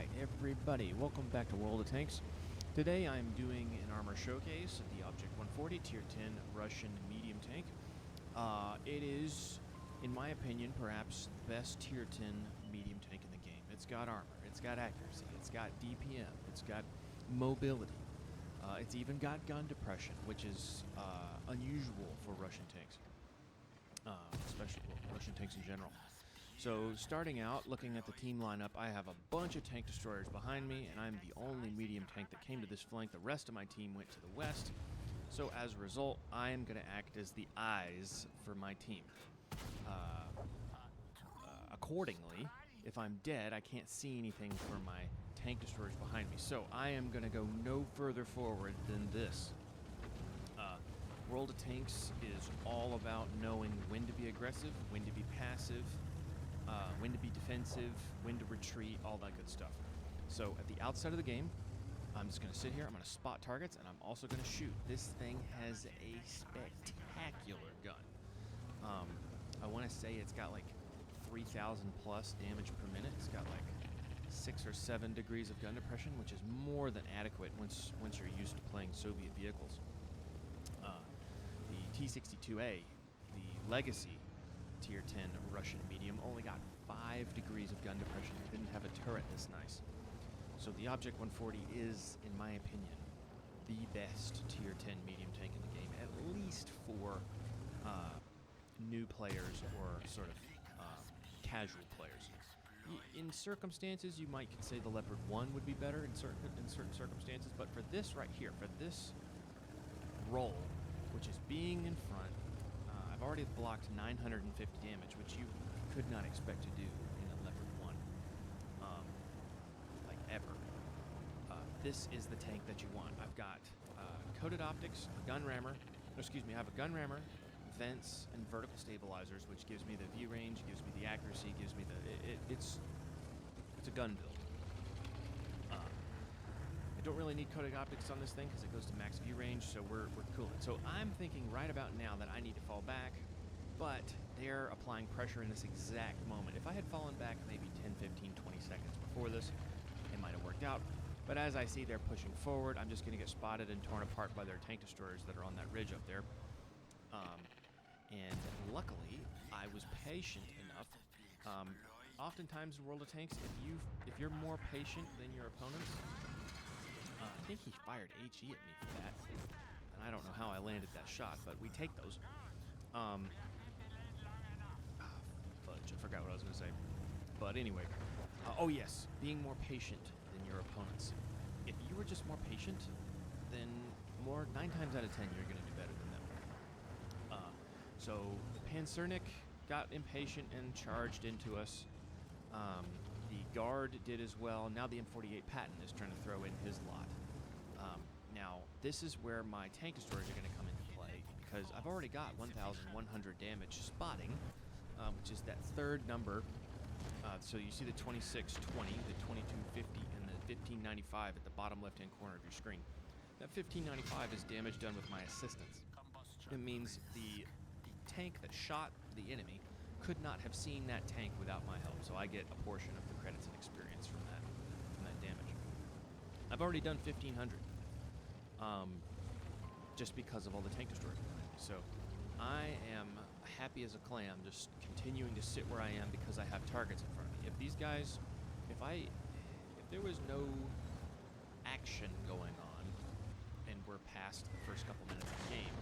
Alright everybody, welcome back to World of Tanks. Today I'm doing an armor showcase of the Object 140 Tier 10 Russian medium tank. It is, in my opinion, perhaps the best Tier 10 medium tank in the game. It's got armor, it's got accuracy, it's got DPM, it's got mobility. It's even got gun depression, which is unusual for Russian tanks, especially Russian tanks in general. So starting out, looking at the team lineup, I have a bunch of tank destroyers behind me, and I'm the only medium tank that came to this flank. The rest of my team went to the west. So as a result, I am going to act as the eyes for my team. Accordingly, if I'm dead, I can't see anything for my tank destroyers behind me. So I am going to go no further forward than this. World of Tanks is all about knowing when to be aggressive, when to be passive, when to be defensive, when to retreat, all that good stuff. So at the outset of the game, I'm just going to sit here, I'm going to spot targets, and I'm also going to shoot. This thing has a spectacular gun. I want to say it's got like 3,000 plus damage per minute. It's got like 6 or 7 degrees of gun depression, which is more than adequate once you're used to playing Soviet vehicles. The T-62A, the Legacy Tier 10 Russian medium, only got 5 degrees of gun depression. It didn't have a turret this nice. So the Object 140 is, in my opinion, the best Tier 10 medium tank in the game, at least for new players or sort of casual players. In circumstances, you might say the Leopard 1 would be better in certain circumstances, but for this right here, for this role, which is being in front, I've already blocked 950 damage, which you could not expect to do in a Leopard 1, like ever. This is the tank that you want. I've got coated optics, a gun rammer, I have a gun rammer, vents, and vertical stabilizers, which gives me the view range, gives me the accuracy, gives me the... It's a gun build. I don't really need coated optics on this thing because it goes to max view range, so we're cool. So I'm thinking right about now that I need to fall back, but they're applying pressure in this exact moment. If I had fallen back maybe 10, 15, 20 seconds before this, it might have worked out. But as I see they're pushing forward, I'm just going to get spotted and torn apart by their tank destroyers that are on that ridge up there. And luckily, I was patient enough. Oftentimes in World of Tanks, if you're more patient than your opponents, I think he fired HE at me for that, and I don't know how I landed that shot, but we take those. Fudge, I forgot what I was going to say. But anyway, oh yes, being more patient than your opponents. If you were just more patient, then 9 times out of 10 you're going to do better than them. So Panzernik got impatient and charged into us. The Guard did as well. Now the M48 Patton is trying to throw in his lot. Now, this is where my tank destroyers are going to come into play, because I've already got 1,100 damage spotting, which is that third number. So you see the 2620, the 2250, and the 1595 at the bottom left-hand corner of your screen. That 1595 is damage done with my assistance. It means the tank that shot the enemy could not have seen that tank without my help, so I get a portion of the credits and experience from that damage. I've already done 1,500, just because of all the tank destroyers behind me. So I am happy as a clam, just continuing to sit where I am because I have targets in front of me. If these guys, if there was no action going on and we're past the first couple minutes of the game,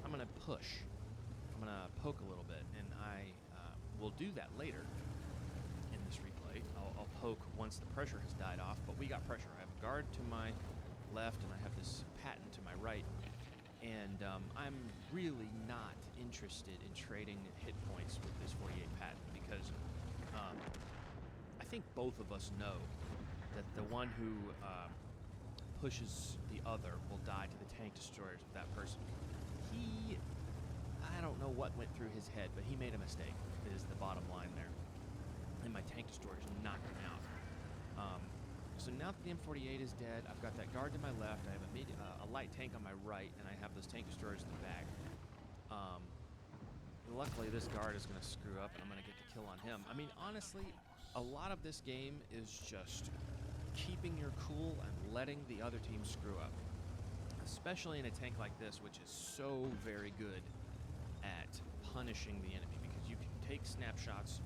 I'm gonna push. I'm gonna poke a little bit, and I will do that later in this replay. I'll poke once the pressure has died off, but we got pressure. I have a Guard to my left, and I have this Patton to my right, and I'm really not interested in trading hit points with this 48 Patton, because I think both of us know that the one who pushes the other will die to the tank destroyers of that person. I don't know what went through his head, but he made a mistake, is the bottom line there. And my tank destroyers knocked him out. So now that the M48 is dead, I've got that Guard to my left, I have a light tank on my right, and I have those tank destroyers in the back. Luckily, this Guard is going to screw up, and I'm going to get the kill on him. I mean, honestly, a lot of this game is just keeping your cool and letting the other team screw up. Especially in a tank like this, which is so very good at punishing the enemy, because you can take snapshots,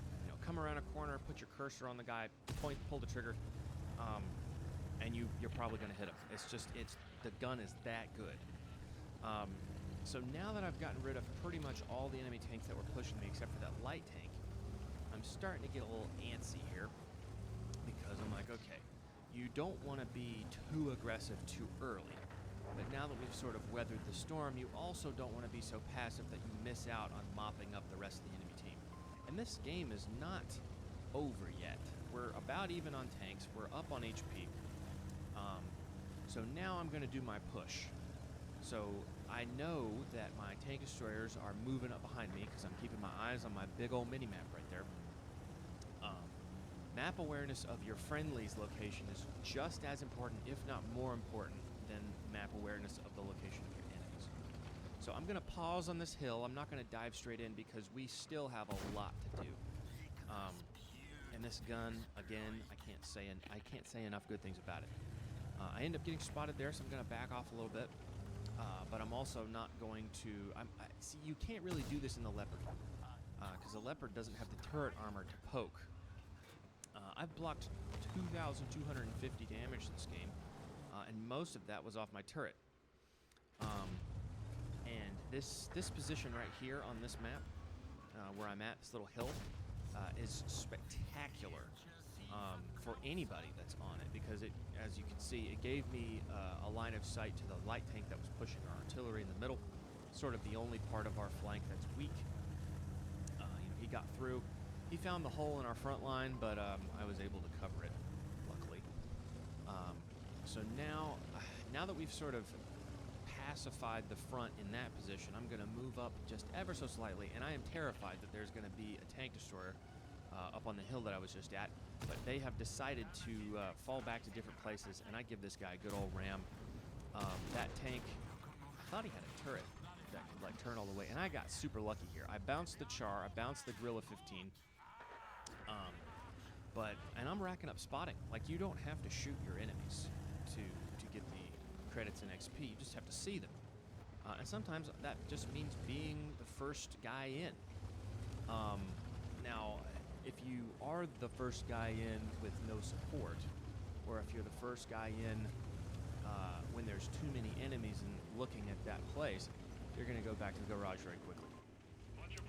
come around a corner, put your cursor on the guy, pull the trigger, and you're probably going to hit him. The gun is that good. So now that I've gotten rid of pretty much all the enemy tanks that were pushing me, except for that light tank, I'm starting to get a little antsy here, because I'm like, okay, you don't want to be too aggressive too early. But now that we've sort of weathered the storm, you also don't want to be so passive that you miss out on mopping up the rest of the enemy team. And this game is not over yet. We're about even on tanks. We're up on HP. So now I'm going to do my push. So I know that my tank destroyers are moving up behind me because I'm keeping my eyes on my big old mini-map right there. Map awareness of your friendly's location is just as important, if not more important, than map awareness of the location of your enemies. So I'm going to pause on this hill. I'm not going to dive straight in because we still have a lot to do. And this gun, again, I can't say enough good things about it. I end up getting spotted there, so I'm going to back off a little bit. But I'm also not going to... see, you can't really do this in the Leopard, because the Leopard doesn't have the turret armor to poke. I've blocked 2,250 damage this game, and most of that was off my turret. And this position right here on this map, where I'm at, this little hill, is spectacular for anybody that's on it, because it, as you can see, it gave me a line of sight to the light tank that was pushing our artillery in the middle, sort of the only part of our flank that's weak. He got through. He found the hole in our front line, but I was able to cover it, luckily. So now that we've sort of pacified the front in that position, I'm going to move up just ever so slightly, and I am terrified that there's going to be a tank destroyer up on the hill that I was just at, but they have decided to fall back to different places, and I give this guy a good old ram. That tank, I thought he had a turret that could like turn all the way, and I got super lucky here. I bounced the Char, I bounced the Guerrilla 15, and I'm racking up spotting. Like, you don't have to shoot your enemies to get the credits and XP, you just have to see them. And sometimes that just means being the first guy in. Now, if you are the first guy in with no support, or if you're the first guy in when there's too many enemies and looking at that place, you're going to go back to the garage very quickly.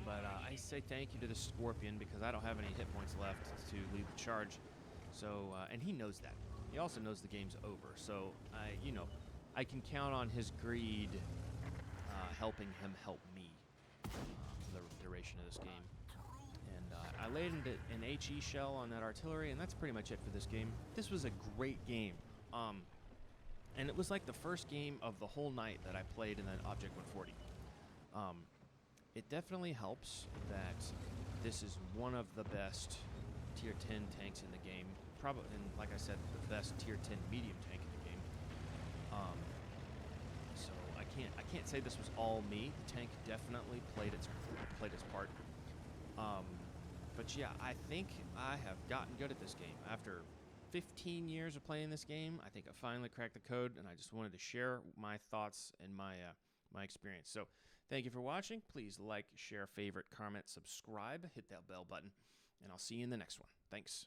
But I say thank you to the Scorpion, because I don't have any hit points left to lead the charge. So, and he knows that. He also knows the game's over. So, I can count on his greed helping him help me for the duration of this game. And I laid an HE shell on that artillery, and that's pretty much it for this game. This was a great game. And it was like the first game of the whole night that I played in an Object 140. It definitely helps that this is one of the best tier 10 tanks in the game. Probably, and like I said, the best tier 10 medium tank in the game. So I can't say this was all me. The tank definitely played its part. But yeah, I think I have gotten good at this game. After 15 years of playing this game, I think I finally cracked the code, and I just wanted to share my thoughts and my experience. So thank you for watching. Please like, share, favorite, comment, subscribe, hit that bell button, and I'll see you in the next one. Thanks.